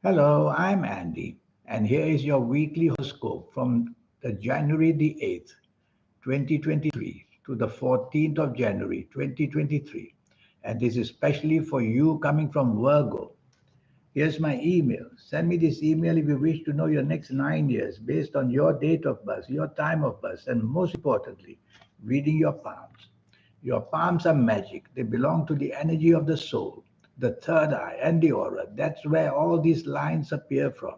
Hello, I'm Andy, and here is your weekly horoscope from the January the 8th, 2023 to the 14th of January, 2023. And this is especially for you coming from Virgo. Here's my email. Send me this email if you wish to know your next 9 years based on your date of birth, your time of birth, and most importantly, reading your palms. Your palms are magic. They belong to the energy of the soul, the third eye, and the aura. That's where all these lines appear from.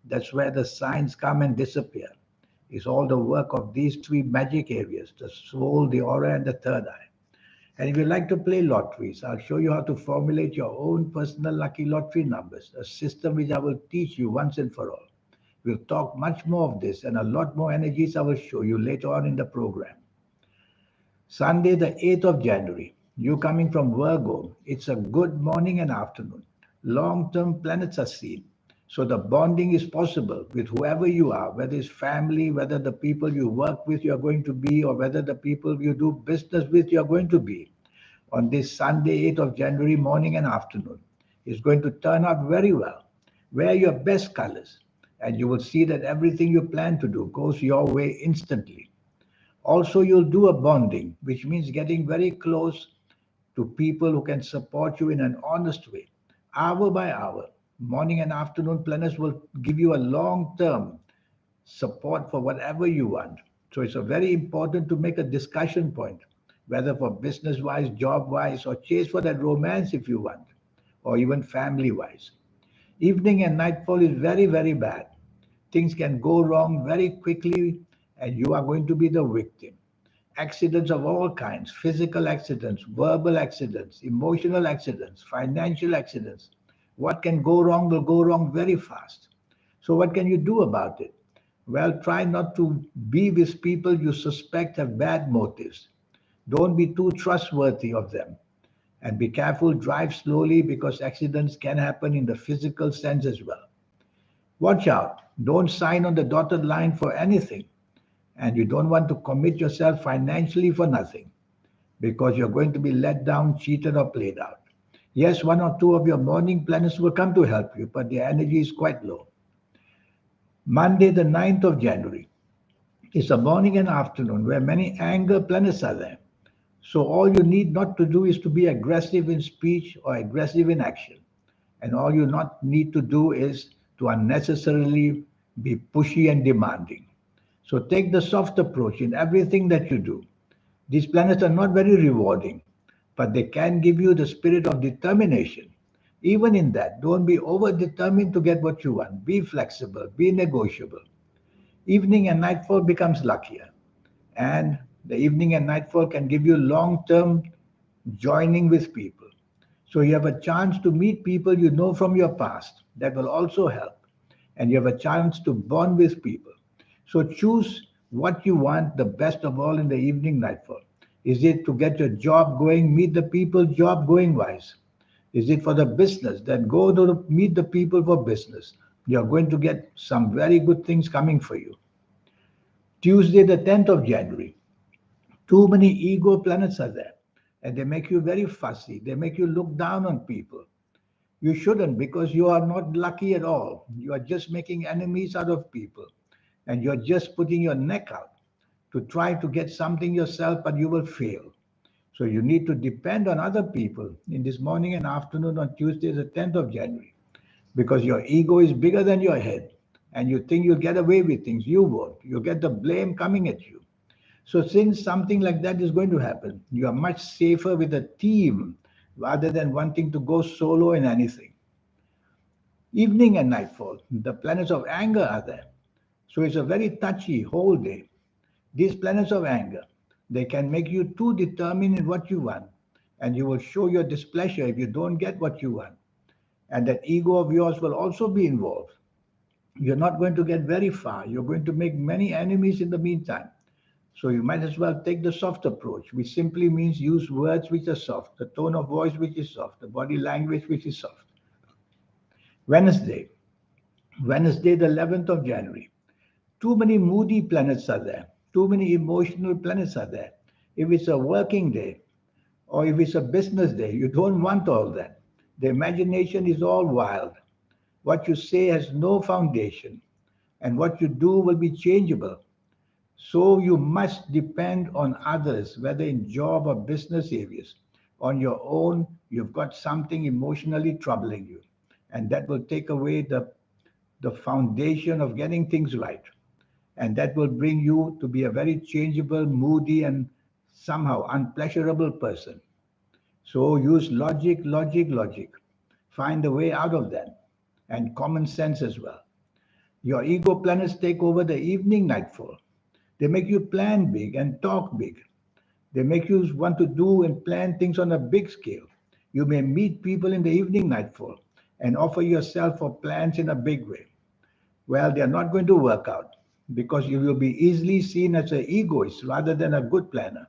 That's where the signs come and disappear. It's all the work of these three magic areas, the soul, the aura, and the third eye. And if you like to play lotteries, I'll show you how to formulate your own personal lucky lottery numbers, a system which I will teach you once and for all. We'll talk much more of this and a lot more energies I will show you later on in the program. Sunday, the 8th of January. You coming from Virgo, it's a good morning and afternoon. Long term planets are seen. So the bonding is possible with whoever you are, whether it's family, whether the people you work with you're going to be, or whether the people you do business with you're going to be. On this Sunday, 8th of January morning and afternoon, is going to turn out very well. Wear your best colors, and you will see that everything you plan to do goes your way instantly. Also, you'll do a bonding, which means getting very close to people who can support you in an honest way, hour by hour. Morning and afternoon planners will give you a long term support for whatever you want. So it's a very important to make a discussion point, whether for business wise, job wise, or chase for that romance if you want, or even family wise. Evening and nightfall is very, very bad. Things can go wrong very quickly, and you are going to be the victim. Accidents of all kinds, physical accidents, verbal accidents, emotional accidents, financial accidents. What can go wrong will go wrong very fast. So, what can you do about it? Well, try not to be with people you suspect have bad motives. Don't be too trustworthy of them. And be careful, drive slowly because accidents can happen in the physical sense as well. Watch out. Don't sign on the dotted line for anything. And you don't want to commit yourself financially for nothing because you're going to be let down, cheated, or played out. Yes, one or two of your morning planets will come to help you, but their energy is quite low. Monday, the 9th of January, is a morning and afternoon where many anger planets are there. So all you need not to do is to be aggressive in speech or aggressive in action. And all you not need to do is to unnecessarily be pushy and demanding. So take the soft approach in everything that you do. These planets are not very rewarding, but they can give you the spirit of determination. Even in that, don't be over determined to get what you want. Be flexible, be negotiable. Evening and nightfall becomes luckier. And the evening and nightfall can give you long term joining with people. So you have a chance to meet people you know from your past. That will also help. And you have a chance to bond with people. So choose what you want the best of all in the evening nightfall. Is it to get your job going, meet the people job going wise? Is it for the business? Then go to meet the people for business. You're going to get some very good things coming for you. Tuesday, the 10th of January. Too many ego planets are there. And they make you very fussy. They make you look down on people. You shouldn't because you are not lucky at all. You are just making enemies out of people. And you're just putting your neck out to try to get something yourself, but you will fail. So you need to depend on other people in this morning and afternoon on Tuesday, the 10th of January, because your ego is bigger than your head. And you think you'll get away with things. You won't. You'll get the blame coming at you. So since something like that is going to happen, you are much safer with a team rather than wanting to go solo in anything. Evening and nightfall, the planets of anger are there. So it's a very touchy whole day. These planets of anger, they can make you too determined in what you want, and you will show your displeasure if you don't get what you want. And that ego of yours will also be involved. You're not going to get very far. You're going to make many enemies in the meantime. So you might as well take the soft approach, which simply means use words which are soft, the tone of voice which is soft, the body language which is soft. Wednesday, Wednesday, the 11th of January. Too many moody planets are there. Too many emotional planets are there. If it's a working day or if it's a business day, you don't want all that. The imagination is all wild. What you say has no foundation, and what you do will be changeable. So you must depend on others, whether in job or business areas. On your own, you've got something emotionally troubling you, and that will take away the foundation of getting things right. And that will bring you to be a very changeable, moody, and somehow unpleasurable person. So use logic, logic, logic. Find a way out of that, and common sense as well. Your ego planets take over the evening nightfall. They make you plan big and talk big. They make you want to do and plan things on a big scale. You may meet people in the evening nightfall and offer yourself for plans in a big way. Well, they are not going to work out because you will be easily seen as an egoist rather than a good planner.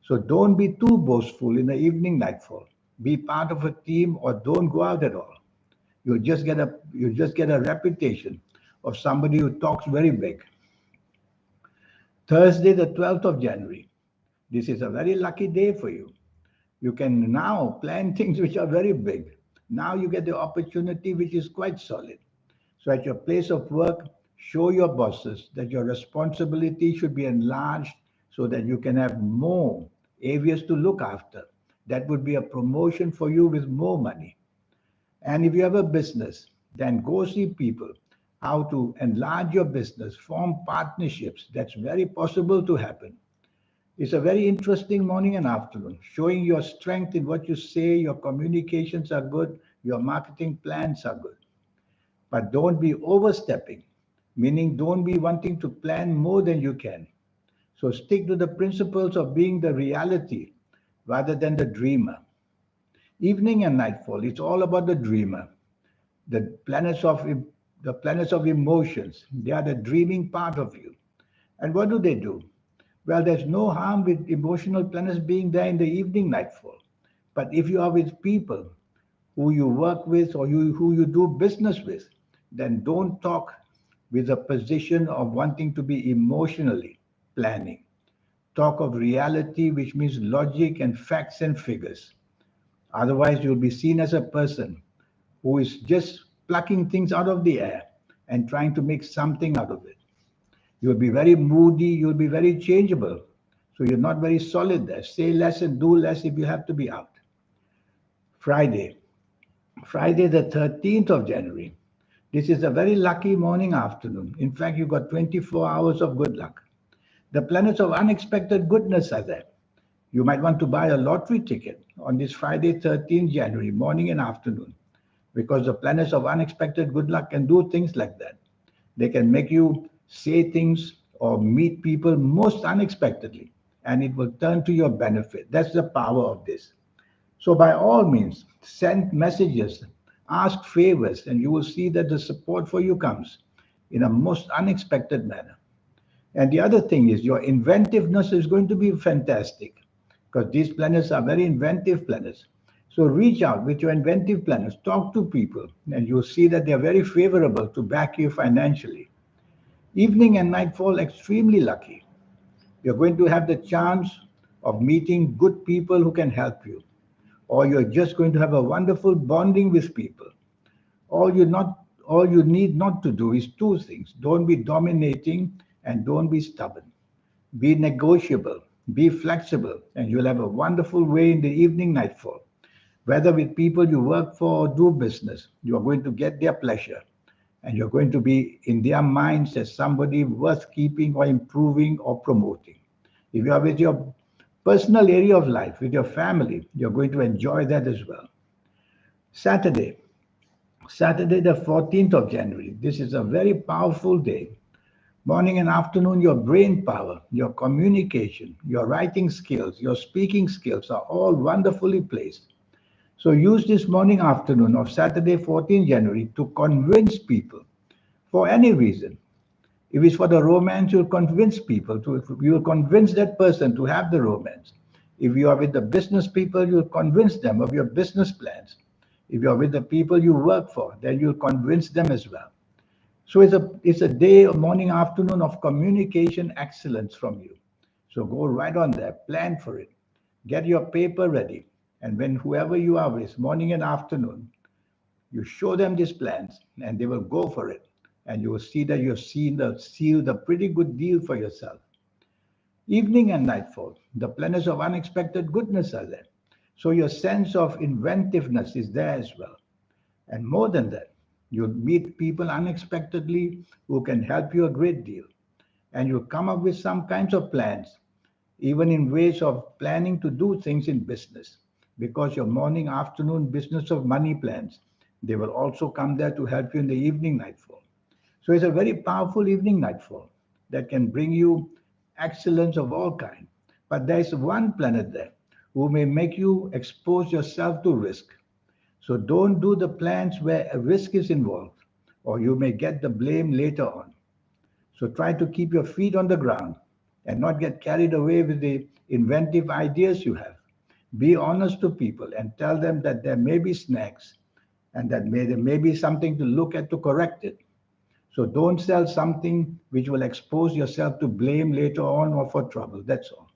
So don't be too boastful in the evening nightfall. Be part of a team or don't go out at all. You'll just get a reputation of somebody who talks very big. Thursday, the 12th of January. This is a very lucky day for you. You can now plan things which are very big. Now you get the opportunity which is quite solid. So at your place of work, show your bosses that your responsibility should be enlarged so that you can have more areas to look after. That would be a promotion for you with more money. And if you have a business, then go see people how to enlarge your business, form partnerships. That's very possible to happen. It's a very interesting morning and afternoon, showing your strength in what you say, your communications are good, your marketing plans are good. But don't be overstepping, meaning don't be wanting to plan more than you can. So stick to the principles of being the reality rather than the dreamer. Evening and nightfall, it's all about the dreamer. The planets of the planets of emotions, they are the dreaming part of you. And what do they do? Well, there's no harm with emotional planets being there in the evening nightfall. But if you are with people who you work with or who you do business with, then don't talk with a position of wanting to be emotionally planning. Talk of reality, which means logic and facts and figures. Otherwise, you'll be seen as a person who is just plucking things out of the air and trying to make something out of it. You'll be very moody, you'll be very changeable. So you're not very solid there. Say less and do less if you have to be out. Friday, Friday the 13th of January. This is a very lucky morning afternoon. In fact, you've got 24 hours of good luck. The planets of unexpected goodness are there. You might want to buy a lottery ticket on this Friday, 13th January, morning and afternoon, because the planets of unexpected good luck can do things like that. They can make you say things or meet people most unexpectedly, and it will turn to your benefit. That's the power of this. So, by all means, send messages, ask favors, and you will see that the support for you comes in a most unexpected manner. And the other thing is, your inventiveness is going to be fantastic because these planets are very inventive planets. So, reach out with your inventive planets, talk to people, and you'll see that they are very favorable to back you financially. Evening and nightfall, extremely lucky. You're going to have the chance of meeting good people who can help you, or you're just going to have a wonderful bonding with people. All you need not to do is two things. Don't be dominating and don't be stubborn. Be negotiable, be flexible, and you'll have a wonderful way in the evening nightfall. Whether with people you work for or do business, you are going to get their pleasure and you're going to be in their minds as somebody worth keeping or improving or promoting. If you are with your personal area of life, with your family, you're going to enjoy that as well. Saturday, Saturday the 14th of January. This is a very powerful day. Morning and afternoon, your brain power, your communication, your writing skills, your speaking skills are all wonderfully placed. So use this morning afternoon of Saturday, 14th January to convince people for any reason. If it's for the romance, you'll convince people to, you'll convince that person to have the romance. If you are with the business people, you'll convince them of your business plans. If you're with the people you work for, then you'll convince them as well. So it's a day, a morning, afternoon of communication excellence from you. So go right on there, plan for it, get your paper ready, and when whoever you are with, morning and afternoon, You show them these plans and they will go for it. And you will see that you've sealed a pretty good deal for yourself. Evening and nightfall, the planets of unexpected goodness are there. So your sense of inventiveness is there as well. And more than that, you'll meet people unexpectedly who can help you a great deal. And you'll come up with some kinds of plans, even in ways of planning to do things in business. Because your morning, afternoon business of money plans, they will also come there to help you in the evening nightfall. So it's a very powerful evening nightfall that can bring you excellence of all kind. But there is one planet there who may make you expose yourself to risk. So don't do the plans where a risk is involved, or you may get the blame later on. So try to keep your feet on the ground and not get carried away with the inventive ideas you have. Be honest to people and tell them that there may be snags and that there may be something to look at to correct it. So don't sell something which will expose yourself to blame later on or for trouble. That's all.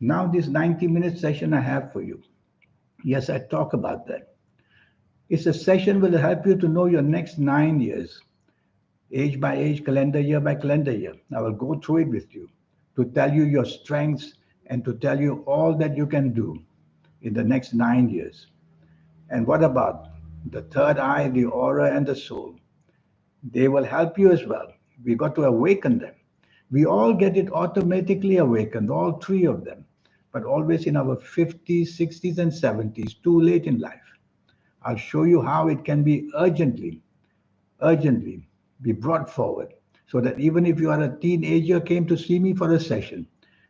Now, this 90-minute session I have for you. Yes, I talk about that. It's a session will help you to know your next 9 years, age by age, calendar year by calendar year. I will go through it with you to tell you your strengths and to tell you all that you can do in the next 9 years. And what about the third eye, the aura, and the soul? They will help you as well. We got to awaken them. We all get it automatically awakened, all three of them, but always in our 50s, 60s, and 70s, too late in life. I'll show you how it can be urgently be brought forward so that even if you are a teenager came to see me for a session,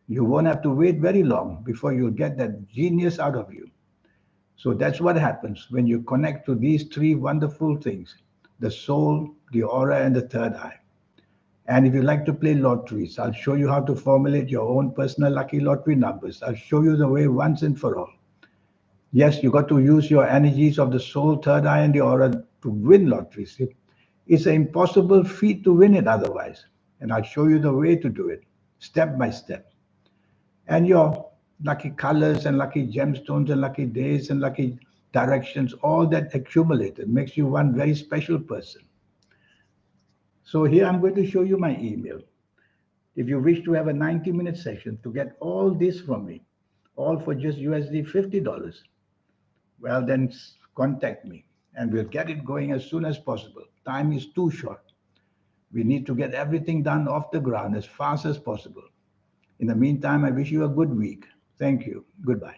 you won't have to wait very long before you'll get that genius out of you. So that's what happens when you connect to these three wonderful things: the soul, the aura, and the third eye. And if you like to play lotteries, I'll show you how to formulate your own personal lucky lottery numbers. I'll show you the way once and for all. Yes, you got to use your energies of the soul, third eye, and the aura to win lotteries. It's an impossible feat to win it otherwise. And I'll show you the way to do it, step by step. And your lucky colors and lucky gemstones and lucky days and lucky directions, all that accumulated makes you one very special person. So here I'm going to show you my email. If you wish to have a 90-minute session to get all this from me, all for just USD $50, well, then contact me and we'll get it going as soon as possible. Time is too short. We need to get everything done off the ground as fast as possible. In the meantime, I wish you a good week. Thank you. Goodbye.